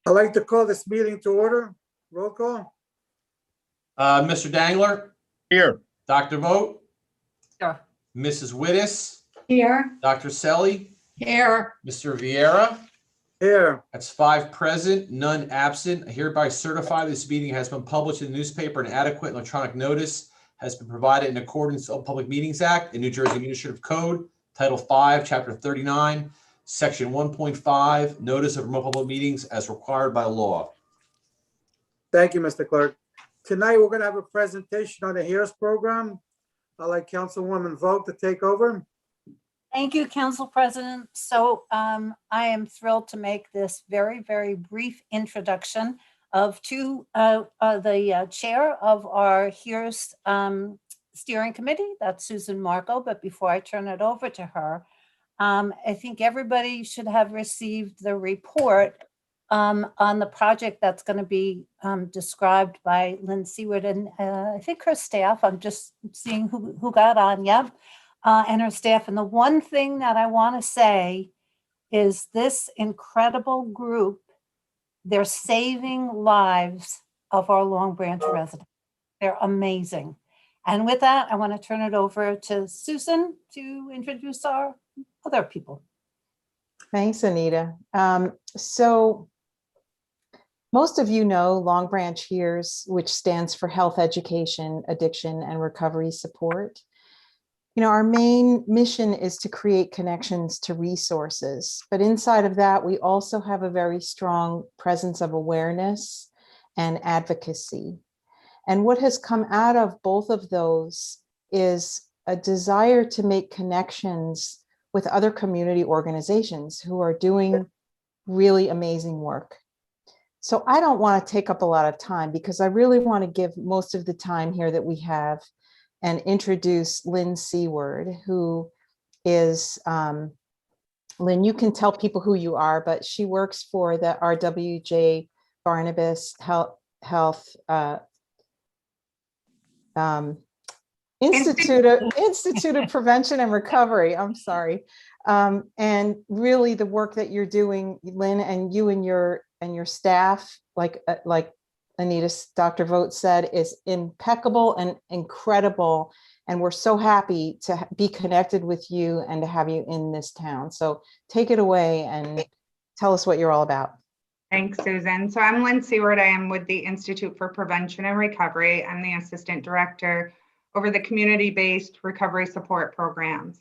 I'd like to call this meeting to order. Roll call. Mr. Dangler, Here. Dr. Vogt, Here. Mrs. Wittes, Here. Dr. Selly, Here. Mr. Vieira. Here. That's 5 present, none absent. I hereby certify this meeting has been published in the newspaper and adequate electronic notice has been provided in accordance with the Public Meetings Act and New Jersey Administrative Code, Title 5, Chapter 39, Section 1.5, Notice of Remote Public Meetings as required by law. Thank you, Mr. Clerk. Tonight, we're going to have a presentation on the HERES program. I'd like Councilwoman Vogt to take over. Thank you, Council President. So I am thrilled to make this very, very brief introduction of the chair of our HERES steering committee, that's Susan Marco. But before I turn it over to her, I think everybody should have received the report on the project that's going to be described by Lynn Seward and I think her staff. I'm just seeing who got on. Yep. And her staff. And the one thing that I want to say is this incredible group, they're saving lives of our Long Branch residents. They're amazing. And with that, I want to turn it over to Susan to introduce our other people. Thanks, Anita. So most of you know Long Branch HERES, which stands for Health Education, Addiction, and Recovery Support. You know, our main mission is to create connections to resources, but inside of that, we also have a very strong presence of awareness and advocacy. And what has come out of both of those is a desire to make connections with other community organizations who are doing really amazing work. So I don't want to take up a lot of time because I really want to give most of the time here that we have and introduce Lynn Seward, who is, Lynn, you can tell people who you are, but she works for the RWJ Barnabas Health Institute of Prevention and Recovery. I'm sorry. And really the work that you're doing, Lynn, and you and your staff, like Anita, Dr. Vogt said, is impeccable and incredible. And we're so happy to be connected with you and to have you in this town. So take it away and tell us what you're all about. Thanks, Susan. So I'm Lynn Seward. I am with the Institute for Prevention and Recovery. I'm the Assistant Director over the community-based recovery support programs.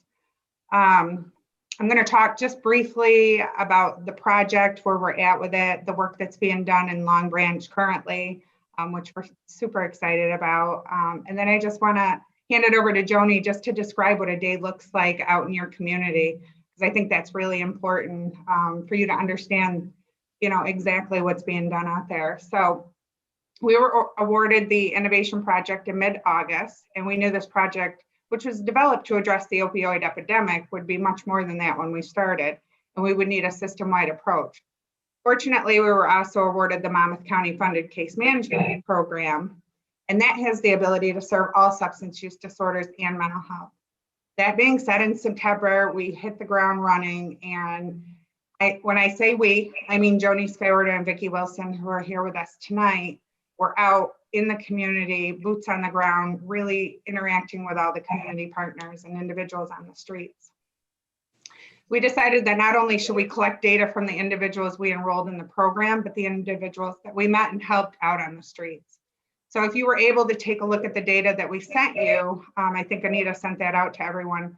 I'm going to talk just briefly about the project, where we're at with it, the work that's being done in Long Branch currently, which we're super excited about. And then I just want to hand it over to Joni just to describe what a day looks like out in your community, because I think that's really important for you to understand, you know, exactly what's being done out there. So we were awarded the innovation project in mid-August, and we knew this project, which was developed to address the opioid epidemic, would be much more than that when we started, and we would need a system-wide approach. Fortunately, we were also awarded the Monmouth County funded case management program, and that has the ability to serve all substance use disorders and mental health. That being said, in September, we hit the ground running, and when I say we, I mean Joni Skyward and Vicki Wilson, who are here with us tonight. We're out in the community, boots on the ground, really interacting with all the community partners and individuals on the streets. We decided that not only should we collect data from the individuals we enrolled in the program, but the individuals that we met and helped out on the streets. So if you were able to take a look at the data that we sent you, I think Anita sent that out to everyone.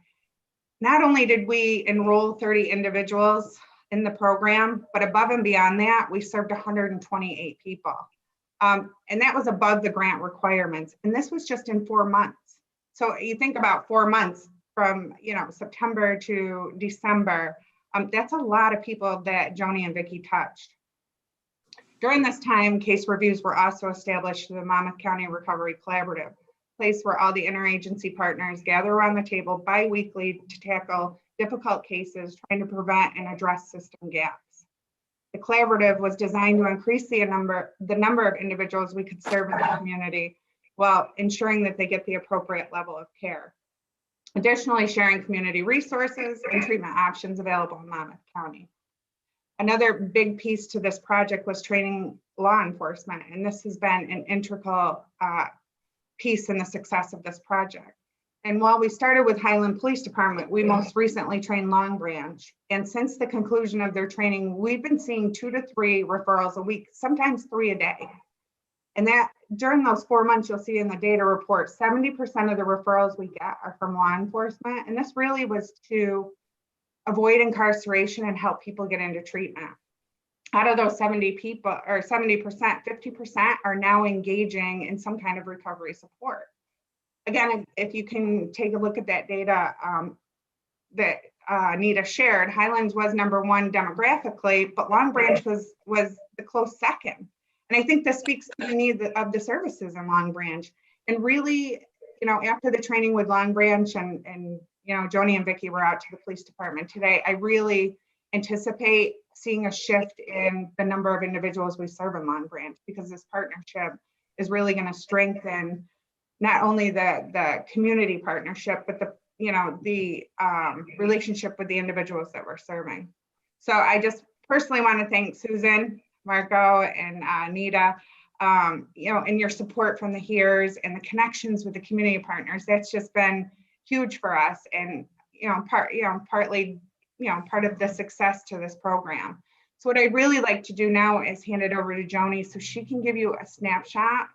Not only did we enroll 30 individuals in the program, but above and beyond that, we served 128 people. And that was above the grant requirements. And this was just in 4 months. So you think about 4 months from, you know, September to December, that's a lot of people that Joni and Vicki touched. During this time, case reviews were also established through the Monmouth County Recovery Collaborative, a place where all the interagency partners gather around the table bi-weekly to tackle difficult cases, trying to prevent and address system gaps. The collaborative was designed to increase the number of individuals we could serve in the community while ensuring that they get the appropriate level of care. Additionally, sharing community resources and treatment options available in Monmouth County. Another big piece to this project was training law enforcement, and this has been an integral piece in the success of this project. And while we started with Highland Police Department, we most recently trained Long Branch. And since the conclusion of their training, we've been seeing 2 to 3 referrals a week, sometimes 3 a day. And that during those 4 months, you'll see in the data report, 70% of the referrals we get are from law enforcement. And this really was to avoid incarceration and help people get into treatment. Out of those 70 people, or 70%, 50% are now engaging in some kind of recovery support. Again, if you can take a look at that data that Anita shared, Highlands was #1 demographically, but Long Branch was the close second. And I think this speaks to the need of the services in Long Branch. And really, after the training with Long Branch and Joni and Vicki were out to the police department today, I really anticipate seeing a shift in the number of individuals we serve in Long Branch, because this partnership is really going to strengthen not only the community partnership, but the relationship with the individuals that we're serving. So I just personally want to thank Susan, Marco, and Anita, and your support from the HERES and the connections with the community partners. That's just been huge for us, and partly part of the success to this program. So what I'd really like to do now is hand it over to Joni so she can give you a snapshot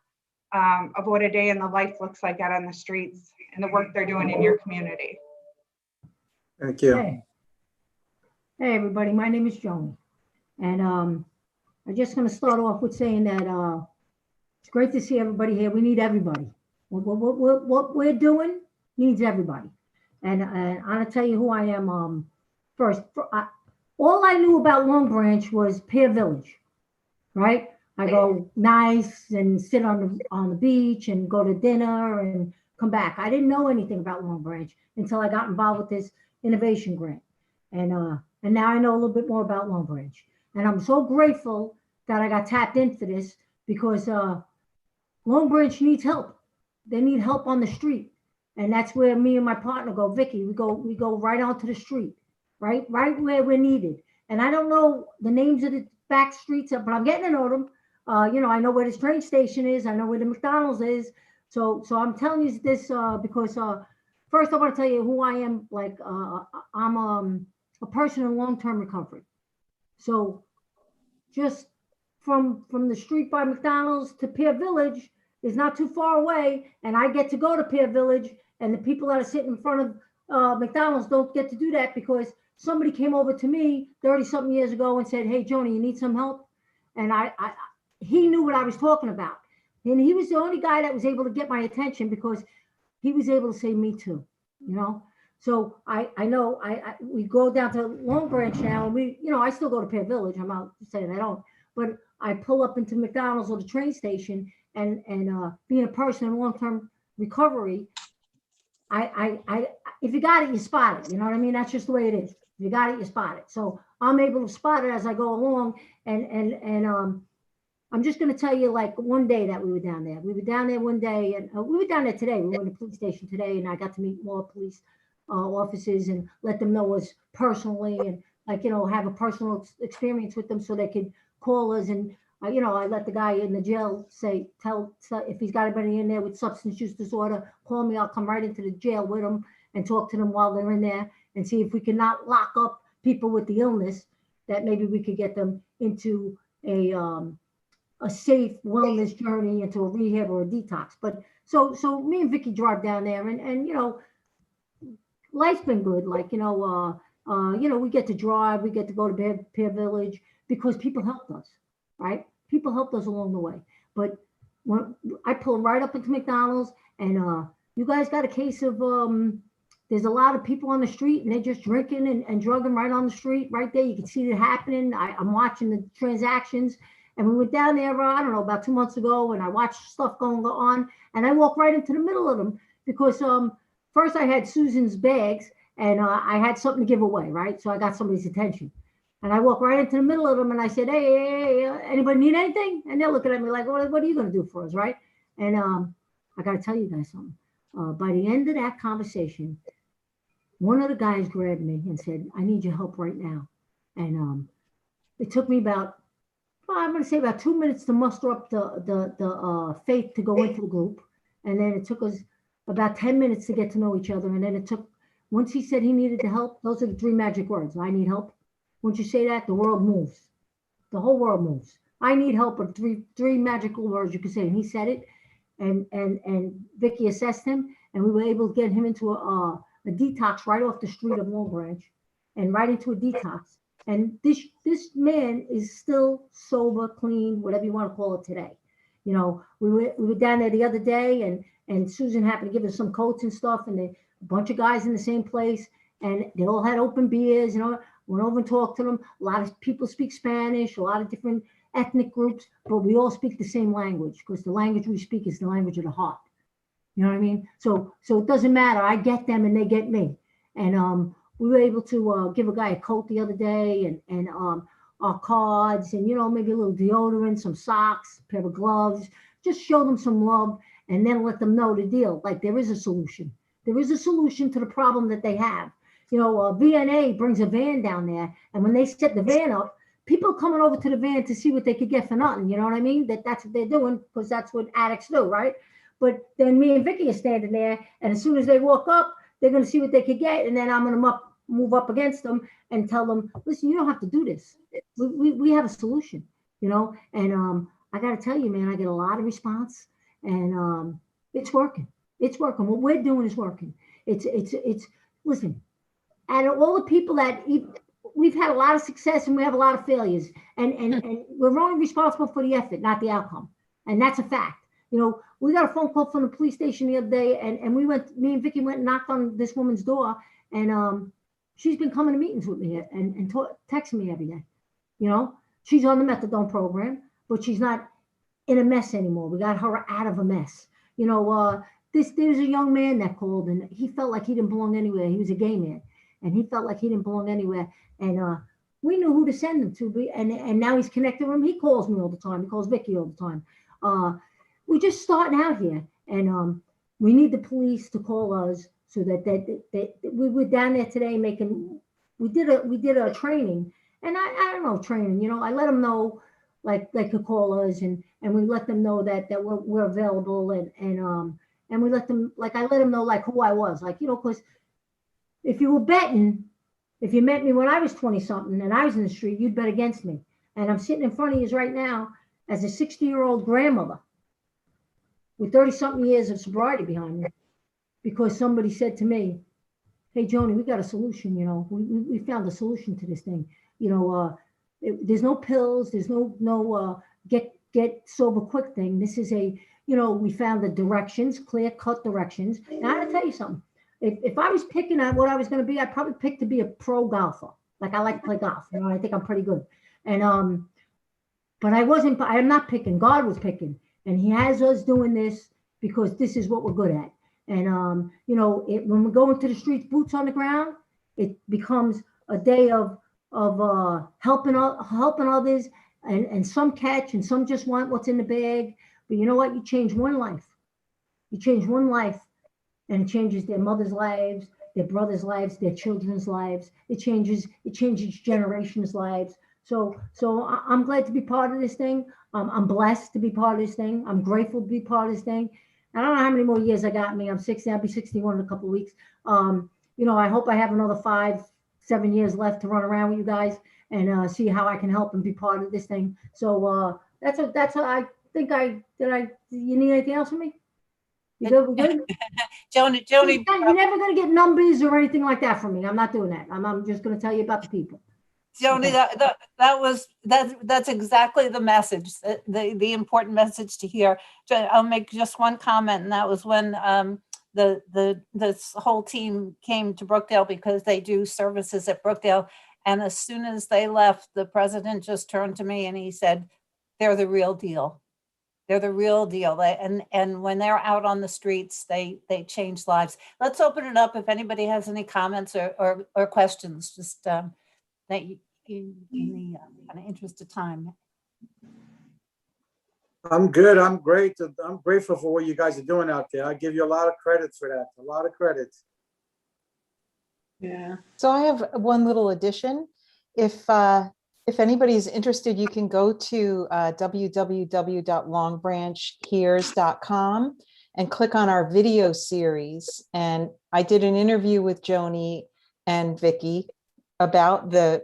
of what a day in the life looks like out on the streets and the work they're doing in your community. Thank you. Hey, everybody, my name is Joni. And I'm just going to start off with saying that it's great to see everybody here. We need everybody. What we're doing needs everybody. And I'm going to tell you who I am first. All I knew about Long Branch was Pier Village, right? I go nice and sit on the beach and go to dinner and come back. I didn't know anything about Long Branch until I got involved with this innovation grant. And now I know a little bit more about Long Branch. And I'm so grateful that I got tapped in for this, because Long Branch needs help. They need help on the street. And that's where me and my partner go, Vicki, we go right onto the street, right where we're needed. And I don't know the names of the back streets, but I'm getting to know them. I know where this train station is. I know where the McDonald's is. So I'm telling you this because first I want to tell you who I am. Like I'm a person in long-term recovery. So just from the street by McDonald's to Pier Village is not too far away, and I get to go to Pier Village, and the people that are sitting in front of McDonald's don't get to do that because somebody came over to me 30-something years ago and said, "Hey, Joni, you need some help?" And he knew what I was talking about. And he was the only guy that was able to get my attention because he was able to say me too, So I know we go down to Long Branch now, and I still go to Pier Village. I'm not saying I don't, but I pull up into McDonald's or the train station, and being a person in long-term recovery, if you got it, you spot it. You know what I mean? That's just the way it is. If you got it, you spot it. So I'm able to spot it as I go along, and I'm just going to tell you, like, one day that we were down there. We were down there one day, and we were down there today. We were in the police station today, and I got to meet more police officers and let them know us personally, and have a personal experience with them so they could call us. And I let the guy in the jail tell if he's got anybody in there with substance use disorder, call me. I'll come right into the jail with them and talk to them while they're in there and see if we can not lock up people with the illness, that maybe we could get them into a safe wellness journey, into a rehab or a detox. But so me and Vicki drive down there, and life's been good. Like, we get to drive, we get to go to Pier Village because people helped us, right? People helped us along the way. But when I pull right up into McDonald's, and you guys got a case of, there's a lot of people on the street, and they're just drinking and drugging right on the street, right there. You can see it happening. I'm watching the transactions. And we went down there, I don't know, about 2 months ago, and I watched stuff going on, and I walked right into the middle of them because first I had Susan's bags, and I had something to give away, right? So I got somebody's attention. And I walked right into the middle of them, and I said, hey, anybody need anything? And they're looking at me like, what are you going to do for us, right? And I got to tell you guys something. By the end of that conversation, one of the guys grabbed me and said, I need your help right now. And it took me about, well, I'm gonna say about 2 minutes to muster up the faith to go into the group. And then it took us about 10 minutes to get to know each other. And then it took, once he said he needed the help, those are the 3 magic words. I need help. Once you say that, the world moves. The whole world moves. I need help are three magical words you can say. And he said it. And Vicky assessed him, and we were able to get him into a detox right off the street of Long Branch, and right into a detox. And this man is still sober, clean, whatever you want to call it today. You know, we were down there the other day, and Susan happened to give us some coats and stuff, and a bunch of guys in the same place, and they all had open beers. You know, went over and talked to them. A lot of people speak Spanish, a lot of different ethnic groups, but we all speak the same language, because the language we speak is the language of the heart. You know what I mean? So it doesn't matter. I get them and they get me. And we were able to give a guy a coat the other day, and our cards, and, you know, maybe a little deodorant, some socks, a pair of gloves, just show them some love, and then let them know the deal. Like, there is a solution. There is a solution to the problem that they have. You know, VNA brings a van down there, and when they set the van up, people coming over to the van to see what they could get for nothing. You know what I mean? That's what they're doing, because that's what addicts do, right? But then me and Vicky are standing there, and as soon as they walk up, they're going to see what they could get, and then I'm going to move up against them and tell them, listen, you don't have to do this. We have a solution, you know? And I got to tell you, man, I get a lot of response, and it's working. It's working. What we're doing is working. It's listen, out of all the people that we've had a lot of success, and we have a lot of failures, and we're only responsible for the effort, not the outcome. And that's a fact. You know, we got a phone call from the police station the other day, and me and Vicky went and knocked on this woman's door, and she's been coming to meetings with me and texting me every day. You know, she's on the methadone program, but she's not in a mess anymore. We got her out of a mess. You know, there's a young man that called, and he felt like he didn't belong anywhere. He was a gay man, and he felt like he didn't belong anywhere. And we knew who to send him to. And now he's connected with him. He calls me all the time. He calls Vicky all the time. We're just starting out here, and we need the police to call us, so that we were down there today we did a training, and I don't know, training, you know, I let them know, like, they could call us, and we let them know that we're available, and we let them, like, I let them know, like, who I was, like, you know, because if you were betting, if you met me when I was 20 something and I was in the street, you'd bet against me. And I'm sitting in front of you right now as a 60-year-old grandmother with 30 something years of sobriety behind me, because somebody said to me, hey, Joni, we got a solution. You know, we found a solution to this thing. You know, there's no pills. There's no get sober quick thing. This is you know, we found the directions, clear cut directions. And I gotta tell you something. If I was picking at what I was going to be, I'd probably pick to be a pro golfer. Like, I like to play golf. You know, I think I'm pretty good. And but I'm not picking. God was picking, and He has us doing this because this is what we're good at. And you know, when we go into the streets, boots on the ground, it becomes a day of helping others, and some catch, and some just want what's in the bag. But you know what? You change one life. You change one life, and it changes their mother's lives, their brother's lives, their children's lives. It changes generations' lives. So I'm glad to be part of this thing. I'm blessed to be part of this thing. I'm grateful to be part of this thing. I don't know how many more years I got in me. I'm 60. I'll be 61 in a couple of weeks. You know, I hope I have another 5-7 years left to run around with you guys and see how I can help and be part of this thing. So that's how I think you need anything else from me? You good? We good? Joni, You're never going to get numbers or anything like that from me. I'm not doing that. I'm just going to tell you about the people. Joni, that's exactly the message, the important message to hear. I'll make just one comment, and that was when this whole team came to Brookdale, because they do services at Brookdale. And as soon as they left, the president just turned to me and he said, they're the real deal. They're the real deal. And when they're out on the streets, they change lives. Let's open it up if anybody has any comments or questions, just that in the kind of interest of time. I'm good. I'm great. I'm grateful for what you guys are doing out there. I give you a lot of credit for that. A lot of credit. Yeah. So I have one little addition. If If anybody's interested, you can go to www.longbranchhears.com and click on our video series. And I did an interview with Joni and Vicky about the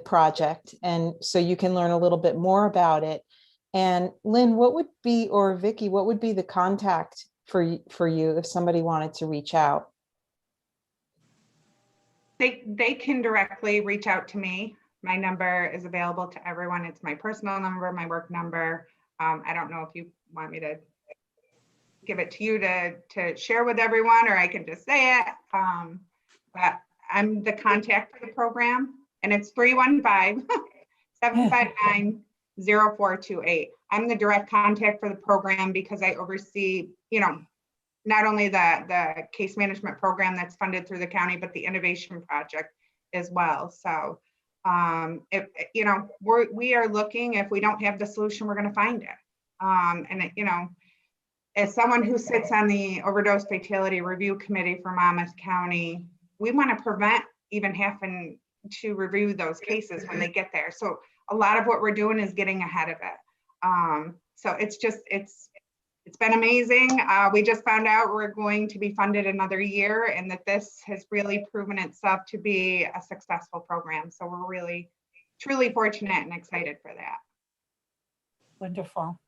project. And so you can learn a little bit more about it. And Lynn, what would be, or Vicky, what would be the contact for you if somebody wanted to reach out? They can directly reach out to me. My number is available to everyone. It's my personal number, my work number. I don't know if you want me to give it to you to share with everyone, or I can just say it. But I'm the contact for the program, and it's 315-759-0428. I'm the direct contact for the program because I oversee, not only the case management program that's funded through the county, but the innovation project as well. So if we are looking, if we don't have the solution, we're going to find it. As someone who sits on the overdose fatality review committee for Monmouth County, we want to prevent even having to review those cases when they get there. So a lot of what we're doing is getting ahead of it. So it's been amazing. We just found out we're going to be funded another year, and that this has really proven itself to be a successful program. So we're really, truly fortunate and excited for that. Wonderful.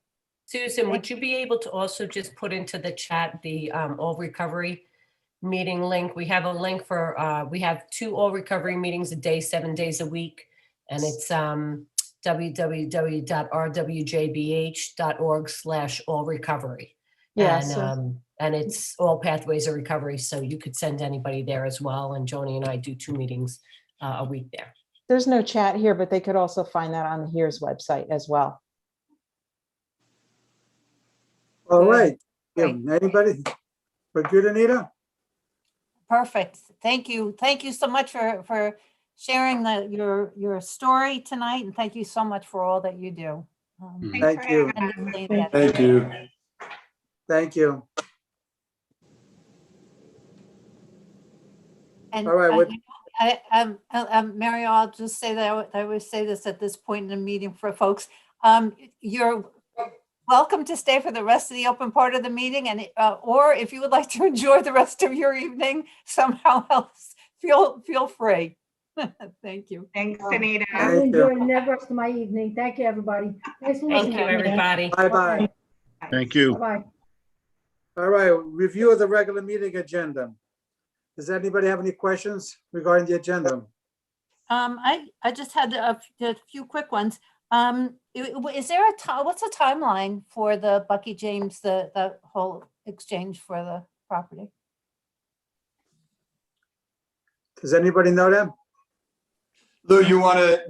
Susan, would you be able to also just put into the chat the All Recovery meeting link? We have a link for, we have 2 All Recovery meetings a day, 7 days a week. And it's www.rwjbh.org/allrecovery. Yeah. And it's All Pathways of Recovery. So you could send anybody there as well. And Joni and I do 2 meetings a week there. There's no chat here, but they could also find that on the HERES website as well. All right. Great. Anybody? We're good, Anita? Perfect. Thank you. Thank you so much for sharing your story tonight, and thank you so much for all that you do. Thanks Thank for you. having us. tremendously Thank valuable. you. Thank you. And All right, Mary, I'll just say that I always say this at this point in the meeting for folks. You're welcome to stay for the rest of the open part of the meeting, and or if you would like to enjoy the rest of your evening somehow else, feel free. Thank you. Thanks, Anita. I will enjoy the rest of my evening. Thank you, everybody. Thanks for Thank listening. you, everybody. bye-bye. Thank you. Bye-bye. All right, review of the regular meeting agenda. Does anybody have any questions regarding the agenda? I just had a few quick ones. Is there what's the timeline for the Bucky James, the whole exchange for the property? Does anybody know that? Lou, you want to,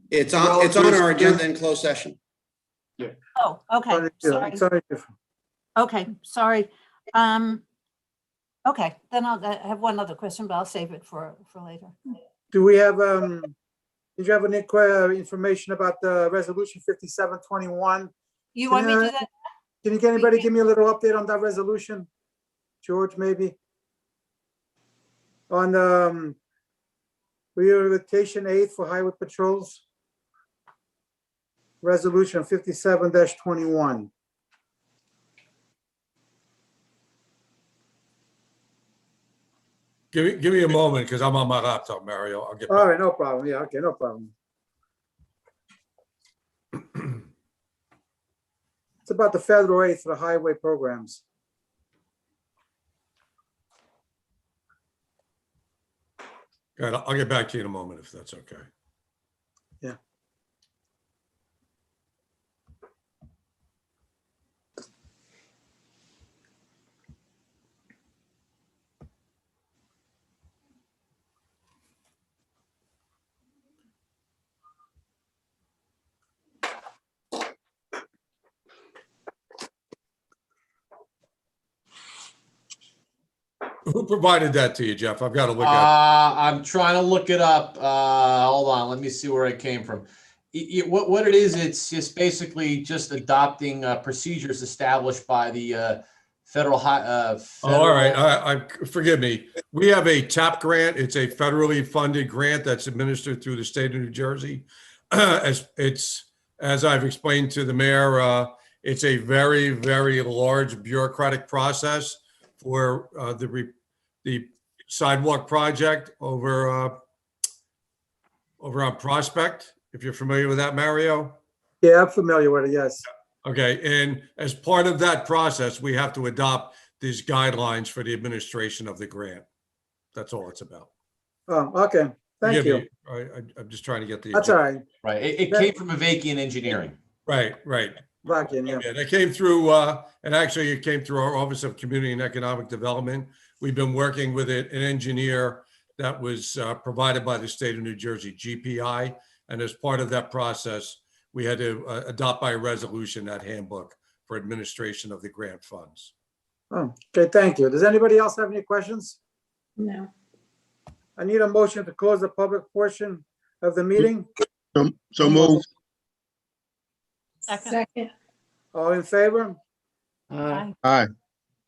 It's on our agenda in closed session. Oh, okay, sorry. Okay, sorry. Okay, then I have one other question, but I'll save it for later. Do we have, did you have any information about the resolution 5721? You want me to do that? Can anybody give me a little update on that resolution? George, maybe? On rehabilitation aid for highway patrols? Resolution 57-21. Give me a moment because I'm on my laptop, Mario. I'll get All back. right, no problem. Yeah, okay, no problem. It's about the federal aid for the highway programs. Good. I'll get back to you in a moment if that's okay. Yeah. Who provided that to you, Jeff? I've got to look at I'm trying to look it up. Hold on, let me see where it came from. What it is, it's just basically just adopting procedures established by the federal high, Oh, all right, federal- forgive me. We have a TAP grant. It's a federally funded grant that's administered through the state of New Jersey. As I've explained to the mayor, it's a very, very large bureaucratic process for the sidewalk project over on Prospect, if you're familiar with that, Mario. Yeah, I'm familiar with it, yes. Okay, and as part of that process, we have to adopt these guidelines for the administration of the grant. That's all it's about. Oh, okay, thank Forgive you. me, I'm just trying to get the. That's all right. Right, it came from Avakian Engineering. Right. Vacuum, yeah. Yeah, that came through, and actually it came through our Office of Community and Economic Development. We've been working with an engineer that was provided by the state of New Jersey, GPI. And as part of that process, we had to adopt by resolution that handbook for administration of the grant funds. Oh, okay, thank you. Does anybody else have any questions? No. I need a motion to close the public portion of the meeting. So move. Second. All in favor? Aye. Aye.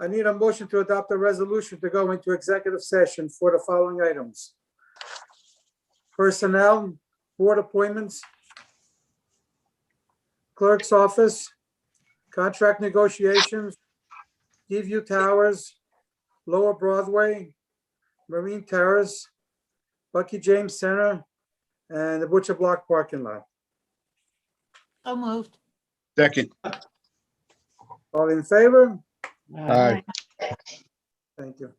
I need a motion to adopt a resolution to go into executive session for the following items. Personnel, board appointments, clerk's office, contract negotiations, View Towers, Lower Broadway, Marine Terrace, Bucky James Center, and the Butcher Block parking lot. So moved. Second. All in favor? Aye. Thank you.